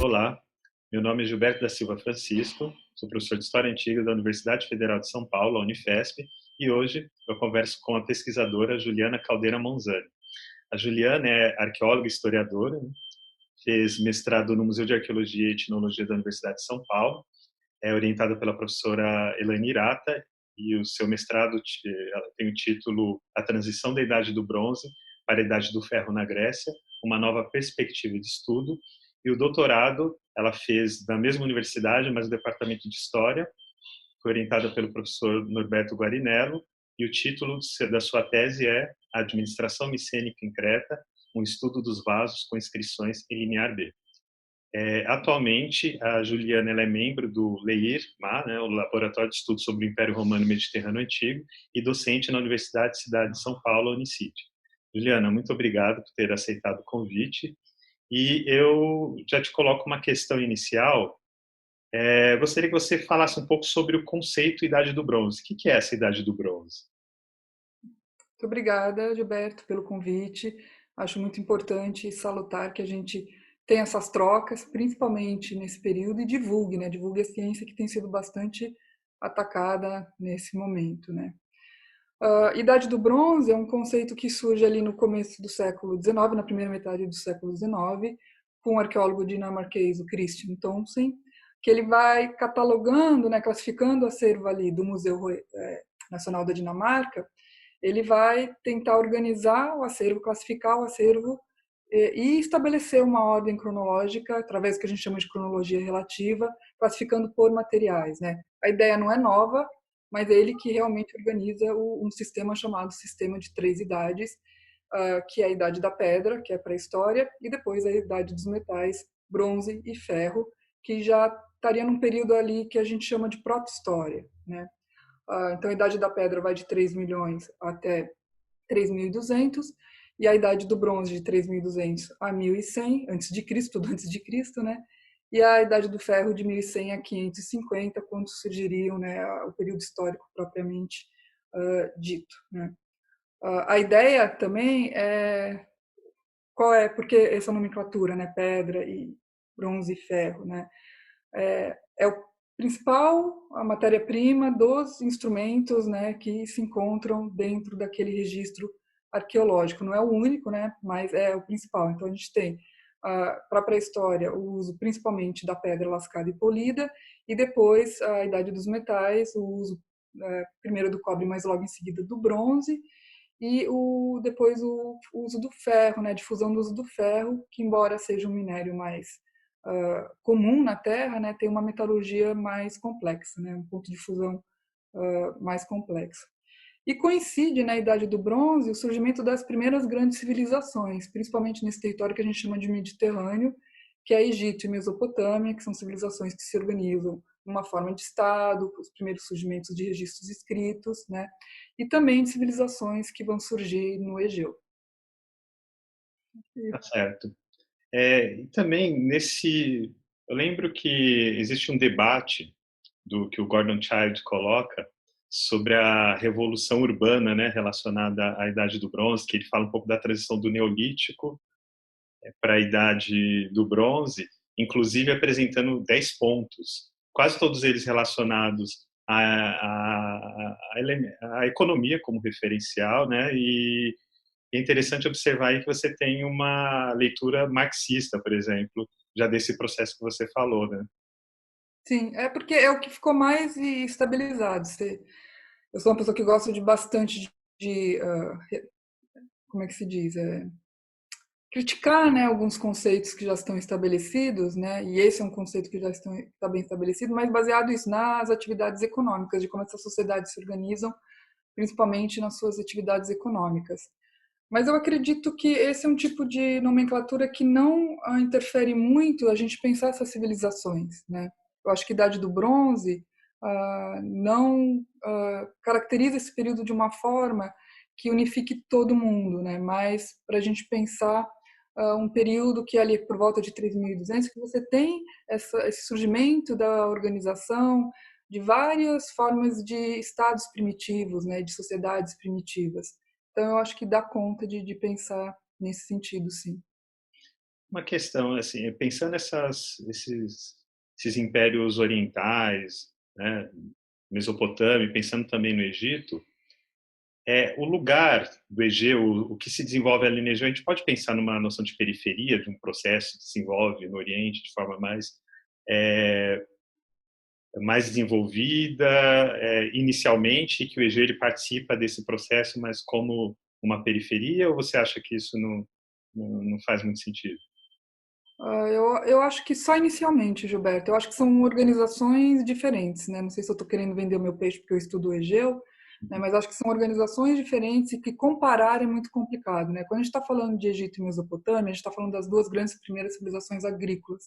Olá, meu nome é Gilberto da Silva Francisco, sou professor de História Antiga da Universidade Federal de São Paulo, a Unifesp, e hoje eu converso com a pesquisadora Juliana Caldeira Monzani. A Juliana é arqueóloga e historiadora, né? Fez mestrado no Museu de Arqueologia e Etnologia da Universidade de São Paulo, é orientada pela professora Elaine Hirata, e o seu mestrado ela tem o título A Transição da Idade do Bronze para a Idade do Ferro na Grécia, uma nova perspectiva de estudo, e o doutorado ela fez na mesma universidade, mas no departamento de História, foi orientada pelo professor Norberto Guarinello, e o título da sua tese é A Administração Micênica em Creta, um estudo dos vasos com inscrições em limiar B. Atualmente, a Juliana ela é membro do LEIR-MA, né, o Laboratório de Estudos sobre o Império Romano e Mediterrâneo Antigo, e docente na Universidade Cidade de São Paulo, Unicid. Juliana, muito obrigado por ter aceitado o convite. E eu já te coloco uma questão inicial. Gostaria que você falasse um pouco sobre o conceito Idade do Bronze. O que é essa Idade do Bronze? Muito obrigada, Gilberto, pelo convite. Acho muito importante e salutar que a gente tenha essas trocas, principalmente nesse período, e divulgue, né? Divulgue a ciência que tem sido bastante atacada nesse momento, né? Idade do Bronze é um conceito que surge ali no começo do século XIX, na primeira metade do século XIX, com o arqueólogo dinamarquês, o Christian Thomsen, que ele vai catalogando, né, classificando o acervo ali do Museu Nacional da Dinamarca. Ele vai tentar organizar o acervo, classificar o acervo e estabelecer uma ordem cronológica, através do que a gente chama de cronologia relativa, classificando por materiais, né? A ideia não é nova, mas é ele que realmente organiza um sistema chamado Sistema de Três Idades, que é a Idade da Pedra, que é a pré-história, e depois a Idade dos Metais, Bronze e Ferro, que já estaria num período ali que a gente chama de proto-história, né? Então, a Idade da Pedra vai de 3 milhões até 3.200, e a Idade do Bronze de 3.200 a 1.100 antes de Cristo, tudo antes de Cristo, né? E a Idade do Ferro de 1.100 a 550, quando surgiriam, né, o período histórico propriamente dito, né? A ideia também é qual é, porque essa nomenclatura, né, pedra e bronze e ferro, né? É o principal, a matéria-prima dos instrumentos, né, que se encontram dentro daquele registro arqueológico. Não é o único, né, mas é o principal. Então a gente tem para a pré-história o uso principalmente da pedra lascada e polida, e depois a idade dos metais, o uso primeiro do cobre, mas logo em seguida do bronze, e depois o uso do ferro, né, a difusão do uso do ferro, que embora seja um minério mais comum na Terra, né, tem uma metalurgia mais complexa, né, um ponto de fusão mais complexo. E coincide na Idade do Bronze o surgimento das primeiras grandes civilizações, principalmente nesse território que a gente chama de Mediterrâneo, que é Egito e Mesopotâmia, que são civilizações que se organizam numa forma de Estado, os primeiros surgimentos de registros escritos, né? E também de civilizações que vão surgir no Egeu. Tá certo. E também eu lembro que existe um debate do que o Gordon Childe coloca sobre a revolução urbana, né, relacionada à Idade do Bronze, que ele fala um pouco da transição do Neolítico para a Idade do Bronze, inclusive apresentando 10 pontos, quase todos eles relacionados à economia como referencial, né, e é interessante observar aí que você tem uma leitura marxista, por exemplo, já desse processo que você falou, né? Sim, é porque é o que ficou mais estabilizado. Eu sou uma pessoa que gosta de bastante como é que se diz? Criticar, né, alguns conceitos que já estão estabelecidos, né, e esse é um conceito que já está bem estabelecido, mas baseado isso nas atividades econômicas, de como essas sociedades se organizam, principalmente nas suas atividades econômicas. Mas eu acredito que esse é um tipo de nomenclatura que não interfere muito a gente pensar essas civilizações, né? Eu acho que a Idade do Bronze não caracteriza esse período de uma forma que unifique todo mundo, né? Mas para a gente pensar um período que é ali por volta de 3.200, que você tem esse surgimento da organização de várias formas de estados primitivos, né? De sociedades primitivas. Então, eu acho que dá conta de pensar nesse sentido, sim. Uma questão, assim, pensando esses impérios orientais, né, Mesopotâmia, pensando também no Egito, o lugar do Egeu, o que se desenvolve ali no Egeu, a gente pode pensar numa noção de periferia, de um processo que se desenvolve no Oriente de forma é, mais desenvolvida inicialmente, e que o Egeu ele participa desse processo, mas como uma periferia, ou você acha que isso não faz muito sentido? Eu acho que só inicialmente, Gilberto. Eu acho que são organizações diferentes, né? Não sei se eu estou querendo vender o meu peixe porque eu estudo o Egeu, né? Mas acho que são organizações diferentes e que comparar é muito complicado, né? Quando a gente está falando de Egito e Mesopotâmia, a gente está falando das duas grandes primeiras civilizações agrícolas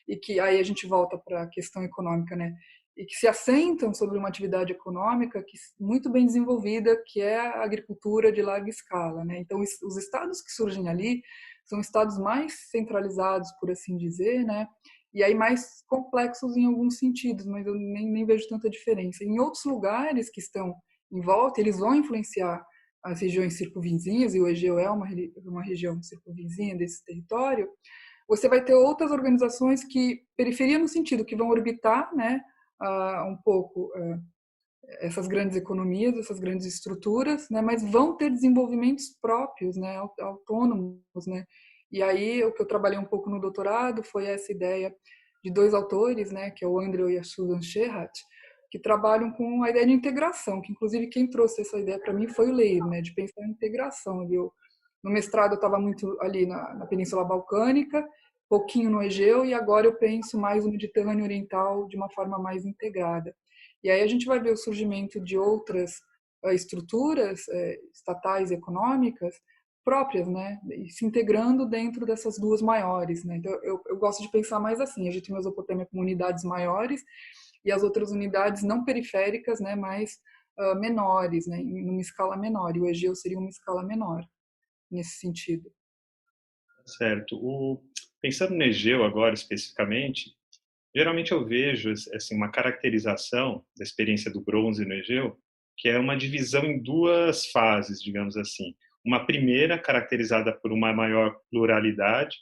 e que aí a gente volta para a questão econômica, né? E que se assentam sobre uma atividade econômica que muito bem desenvolvida, que é a agricultura de larga escala, né? Então, os estados que surgem ali são estados mais centralizados, por assim dizer, né? E aí mais complexos em alguns sentidos, mas eu nem vejo tanta diferença. Em outros lugares que estão em volta, eles vão influenciar as regiões circunvizinhas, e o Egeu é uma região circunvizinha desse território. Você vai ter outras organizações que, periferia no sentido que vão orbitar, né, um pouco essas grandes economias, essas grandes estruturas, né, mas vão ter desenvolvimentos próprios, né, autônomos, né. E aí o que eu trabalhei um pouco no doutorado foi essa ideia de dois autores, né, que é o Andrew e a Susan Sherratt, que trabalham com a ideia de integração, que inclusive quem trouxe essa ideia para mim foi o Leir, né, de pensar em integração, viu? No mestrado eu estava muito ali na Península Balcânica, pouquinho no Egeu, e agora eu penso mais no Mediterrâneo Oriental de uma forma mais integrada. E aí a gente vai ver o surgimento de outras estruturas estatais econômicas próprias, né, e se integrando dentro dessas duas maiores, né. Então eu gosto de pensar mais assim, Egito e Mesopotâmia como unidades maiores e as outras unidades não periféricas, né, mais menores, né, em uma escala menor. E o Egeu seria uma escala menor nesse sentido. Certo. Pensando no Egeu agora especificamente, geralmente eu vejo assim, uma caracterização da experiência do bronze no Egeu, que é uma divisão em duas fases, digamos assim. Uma primeira caracterizada por uma maior pluralidade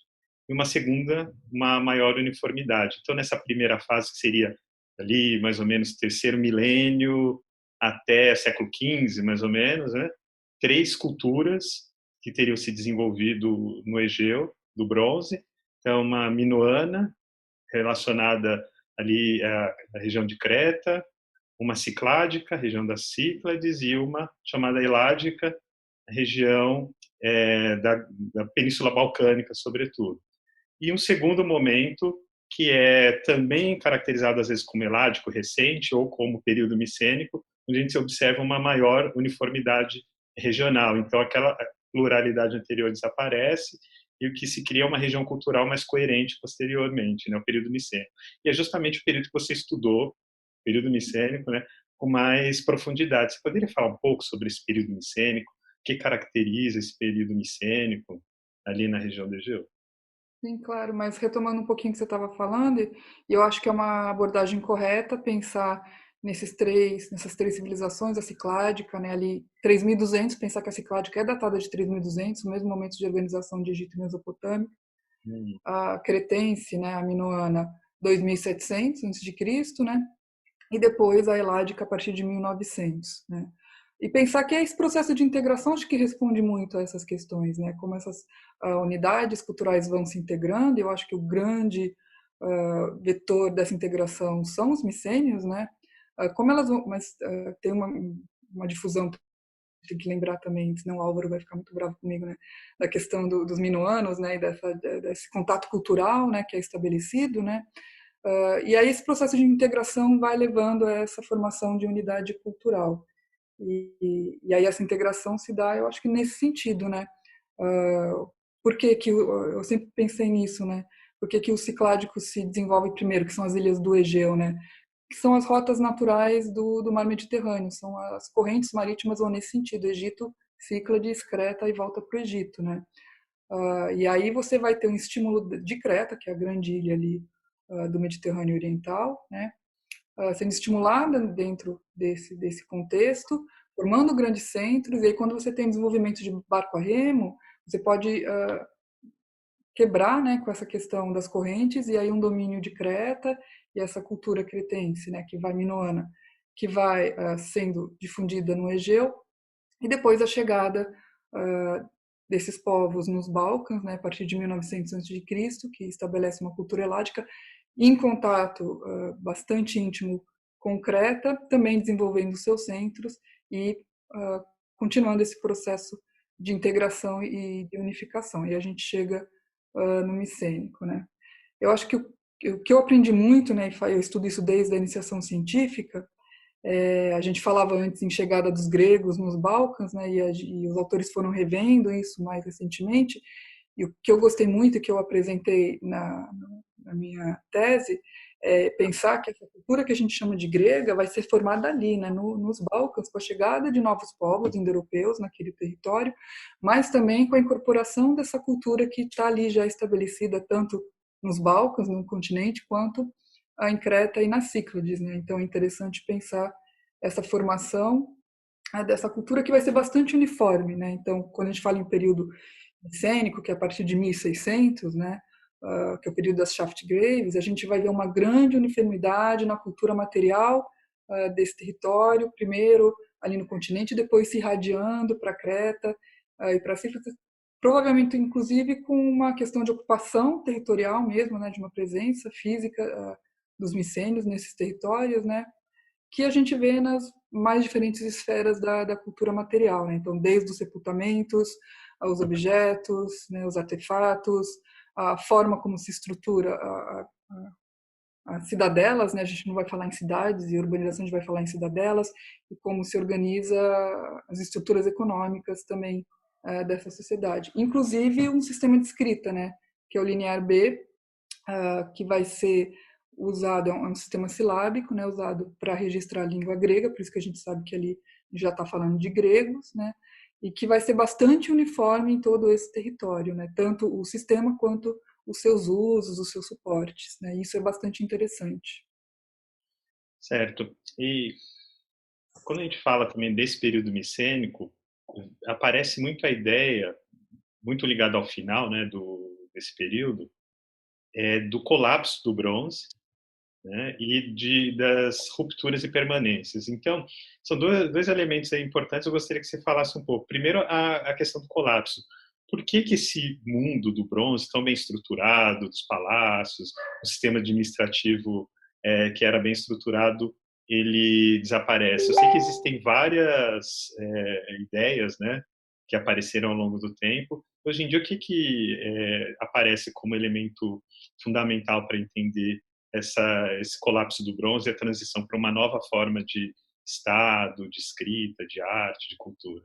e uma segunda, uma maior uniformidade. Então, nessa primeira fase, que seria ali mais ou menos terceiro milênio até século XV, mais ou menos, né? 3 culturas que teriam se desenvolvido no Egeu, do bronze. Então, uma minoana, relacionada ali à região de Creta, uma cicládica, região das Cíclades, e uma chamada eládica, região da Península Balcânica, sobretudo. E um segundo momento, que é também caracterizado às vezes como eládico recente ou como período micênico, onde a gente observa uma maior uniformidade regional. Então, aquela pluralidade anterior desaparece e o que se cria é uma região cultural mais coerente posteriormente, né, o período micênico. E é justamente o período que você estudou, o período micênico, né, com mais profundidade. Você poderia falar um pouco sobre esse período micênico? O que caracteriza esse período micênico ali na região do Egeu? Sim, claro, mas retomando um pouquinho o que você estava falando, e eu acho que é uma abordagem correta pensar nessas três civilizações, a cicládica, né, ali 3.200, pensar que a cicládica é datada de 3.200, o mesmo momento de organização de Egito e Mesopotâmia, Hum. a cretense, né, a minoana, 2.700 a.C., né, e depois a eládica a partir de 1.900, né. E pensar que esse processo de integração acho que responde muito a essas questões, né? Como essas unidades culturais vão se integrando, eu acho que o grande vetor dessa integração são os micênios, né? Como elas vão, mas tem uma difusão, tem que lembrar também, senão o Álvaro vai ficar muito bravo comigo, né? Da questão dos minoanos, né? E desse contato cultural, né? Que é estabelecido, né? E aí esse processo de integração vai levando a essa formação de unidade cultural. E aí essa integração se dá, eu acho que nesse sentido, né? Por que que eu sempre pensei nisso, né? Por que que o cicládico se desenvolve primeiro, que são as ilhas do Egeu, né? Que são as rotas naturais do mar Mediterrâneo, são as correntes marítimas vão nesse sentido, Egito, Cíclades, Creta e volta para o Egito, né? E aí você vai ter um estímulo de Creta, que é a grande ilha ali do Mediterrâneo Oriental, né? Sendo estimulada dentro desse contexto, formando grandes centros, e aí quando você tem desenvolvimento de barco a remo, você pode quebrar, né, com essa questão das correntes, e aí um domínio de Creta e essa cultura cretense, né, que vai minoana, que vai sendo difundida no Egeu, e depois a chegada desses povos nos Balcãs, né, a partir de 1900 a.C., que estabelece uma cultura heládica em contato bastante íntimo com Creta, também desenvolvendo seus centros e continuando esse processo de integração e de unificação. E a gente chega no Micênico, né? Eu acho que o que eu aprendi muito, né, eu estudo isso desde a iniciação científica, a gente falava antes em chegada dos gregos nos Balcãs, né, e os autores foram revendo isso mais recentemente, e o que eu gostei muito e que eu apresentei na minha tese é pensar que essa cultura que a gente chama de grega vai ser formada ali, né, nos Balcãs, com a chegada de novos povos indo-europeus naquele território, mas também com a incorporação dessa cultura que está ali já estabelecida tanto nos Balcãs, no continente, quanto em Creta e nas Cíclades, né? Então é interessante pensar essa formação dessa cultura que vai ser bastante uniforme, né? Então, quando a gente fala em período micênico, que é a partir de 1600, né, que é o período das Shaft Graves, a gente vai ver uma grande uniformidade na cultura material desse território, primeiro ali no continente, depois se irradiando para Creta e para Cíclades, provavelmente inclusive com uma questão de ocupação territorial mesmo, né, de uma presença física dos micênios nesses territórios, né, que a gente vê nas mais diferentes esferas da cultura material, né? Então, desde os sepultamentos, aos objetos, né, os artefatos, a forma como se estrutura as cidadelas, né? A gente não vai falar em cidades e urbanização, a gente vai falar em cidadelas, e como se organiza as estruturas econômicas também dessa sociedade. Inclusive um sistema de escrita, né? Que é o linear B, que vai ser usado, é um sistema silábico, né, usado para registrar a língua grega, por isso que a gente sabe que ali já está falando de gregos, né, e que vai ser bastante uniforme em todo esse território, né, tanto o sistema quanto os seus usos, os seus suportes, né, isso é bastante interessante. Certo. E quando a gente fala também desse período micênico, aparece muito a ideia, muito ligada ao final, né, desse período, do colapso do bronze, né, e das rupturas e permanências. Então, são dois elementos aí importantes, eu gostaria que você falasse um pouco. Primeiro, a questão do colapso. Por que esse mundo do bronze, tão bem estruturado, dos palácios, o sistema administrativo que era bem estruturado, ele desaparece? Eu sei que existem várias ideias, né, que apareceram ao longo do tempo. Hoje em dia, o que aparece como elemento fundamental para entender esse colapso do bronze e a transição para uma nova forma de Estado, de escrita, de arte, de cultura?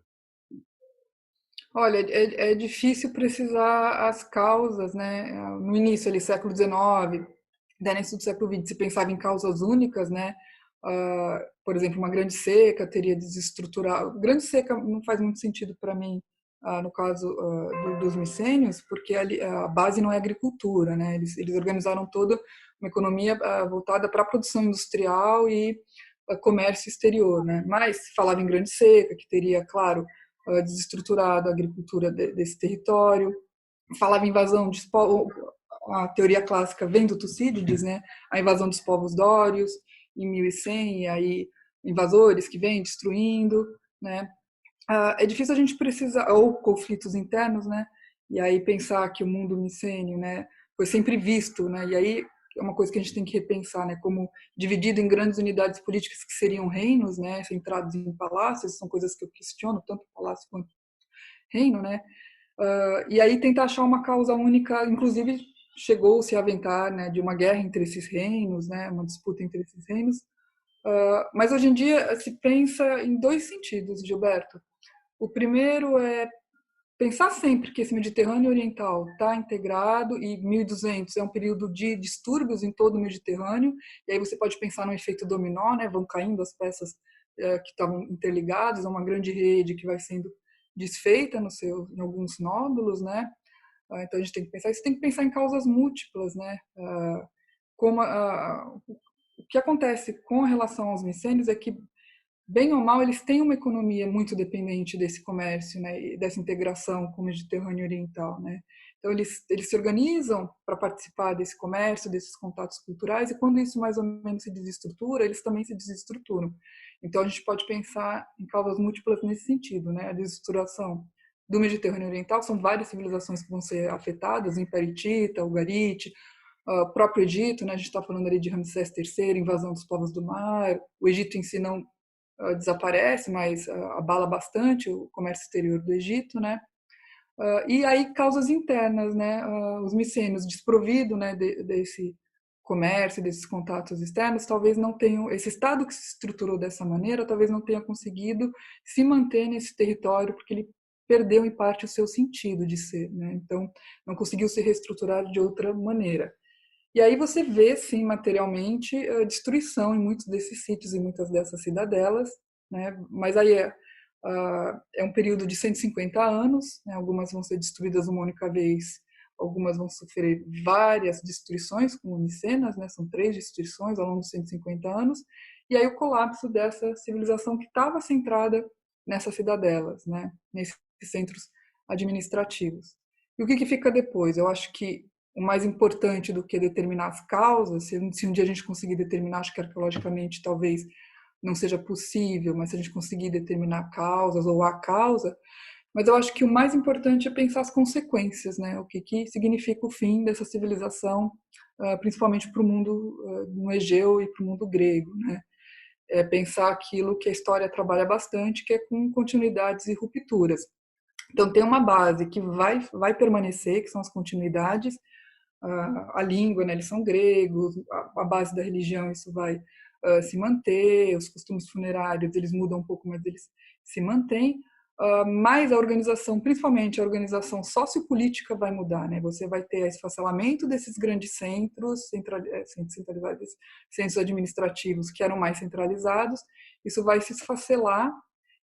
Olha, é difícil precisar as causas, né? No início ali, século XIX, no início do século XX, se pensava em causas únicas, né? Por exemplo, uma grande seca teria desestruturado. Grande seca não faz muito sentido para mim, no caso dos micênios, porque a base não é agricultura, né? Eles organizaram toda uma economia voltada para a produção industrial e comércio exterior, né? Mas se falava em grande seca, que teria, claro, desestruturado a agricultura desse território, falava em invasão de a teoria clássica vem do Tucídides, né? A invasão dos povos dórios em 1100, e aí invasores que vêm destruindo, né? É difícil a gente precisar, ou conflitos internos, né? E aí pensar que o mundo micênio, né, foi sempre visto, né? E aí é uma coisa que a gente tem que repensar, né? Como dividido em grandes unidades políticas que seriam reinos, né? Centrados em palácios, são coisas que eu questiono, tanto palácio quanto reino, né? E aí tentar achar uma causa única, inclusive chegou-se a aventar, né, de uma guerra entre esses reinos, né? Uma disputa entre esses reinos. Mas hoje em dia se pensa em dois sentidos, Gilberto. O primeiro é pensar sempre que esse Mediterrâneo Oriental está integrado e 1200 é um período de distúrbios em todo o Mediterrâneo, e aí você pode pensar no efeito dominó, né? Vão caindo as peças que estavam interligadas, é uma grande rede que vai sendo desfeita em alguns nódulos, né? Então a gente tem que pensar, isso tem que pensar em causas múltiplas, né? Como o que acontece com relação aos micênios é que bem ou mal, eles têm uma economia muito dependente desse comércio, né, e dessa integração com o Mediterrâneo Oriental, né. Então, eles se organizam para participar desse comércio, desses contatos culturais, e quando isso mais ou menos se desestrutura, eles também se desestruturam. Então, a gente pode pensar em causas múltiplas nesse sentido, né? A desestruturação do Mediterrâneo Oriental, são várias civilizações que vão ser afetadas, o Império Hitita, o Ugarite, o próprio Egito, né? A gente está falando ali de Ramsés III, invasão dos povos do mar, o Egito em si não desaparece, mas abala bastante o comércio exterior do Egito, né? E aí causas internas, né? Os micênios desprovido, né, desse comércio, desses contatos externos, talvez não tenham, esse Estado que se estruturou dessa maneira, talvez não tenha conseguido se manter nesse território, porque ele perdeu em parte o seu sentido de ser, né? Então, não conseguiu se reestruturar de outra maneira. E aí você vê, sim, materialmente, a destruição em muitos desses sítios e muitas dessas cidadelas, né? Mas aí é um período de 150 anos, né? Algumas vão ser destruídas uma única vez, algumas vão sofrer várias destruições, como Micenas, né? São 3 destruições ao longo de 150 anos, e aí o colapso dessa civilização que estava centrada nessas cidadelas, né? Nesses centros administrativos. E o que fica depois? Eu acho que o mais importante do que determinar as causas, se um dia a gente conseguir determinar, acho que arqueologicamente talvez não seja possível, mas se a gente conseguir determinar causas ou a causa, mas eu acho que o mais importante é pensar as consequências, né? O que significa o fim dessa civilização, principalmente para o mundo no Egeu e para o mundo grego, né? É pensar aquilo que a história trabalha bastante, que é com continuidades e rupturas. Então tem uma base que vai permanecer, que são as continuidades, a língua, né, eles são gregos, a base da religião isso vai se manter, os costumes funerários eles mudam um pouco, mas eles se mantêm, mas a organização, principalmente a organização sociopolítica vai mudar, né? Você vai ter esfacelamento desses grandes centros, centralizados, centros administrativos que eram mais centralizados, isso vai se esfacelar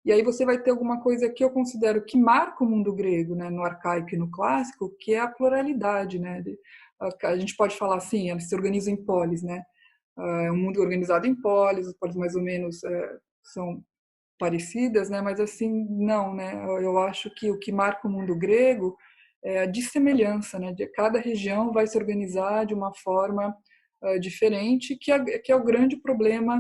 e aí você vai ter alguma coisa que eu considero que marca o mundo grego, né, no arcaico e no clássico, que é a pluralidade, né? A gente pode falar assim, elas se organizam em polis, né? É um mundo organizado em polis, as polis mais ou menos são parecidas, né? Mas assim, não, né? Eu acho que o que marca o mundo grego é a dissemelhança, né? De cada região vai se organizar de uma forma diferente, que é o grande problema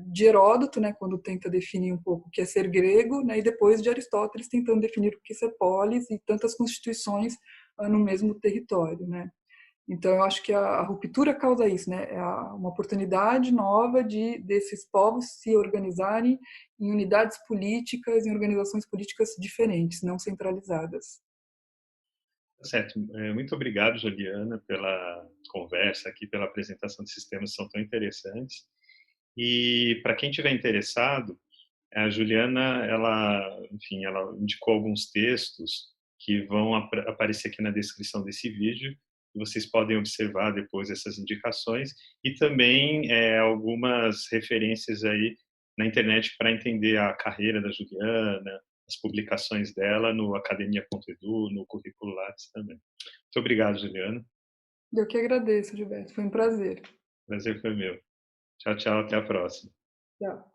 de Heródoto, né? Quando tenta definir um pouco o que é ser grego, né? E depois de Aristóteles tentando definir o que é ser polis e tantas constituições no mesmo território, né? Então, eu acho que a ruptura causa isso, né? É uma oportunidade nova desses povos se organizarem em unidades políticas, em organizações políticas diferentes, não centralizadas. Certo. Muito obrigado, Juliana, pela conversa aqui, pela apresentação desses temas que são tão interessantes. E para quem tiver interessado, a Juliana, enfim, ela indicou alguns textos que vão aparecer aqui na descrição desse vídeo. E vocês podem observar depois essas indicações e também algumas referências aí na internet para entender a carreira da Juliana, as publicações dela no academia.edu, no currículo Lattes também. Muito obrigado, Juliana. Eu que agradeço, Gilberto. Foi um prazer. Prazer foi meu. Tchau, tchau. Até a próxima. Tchau.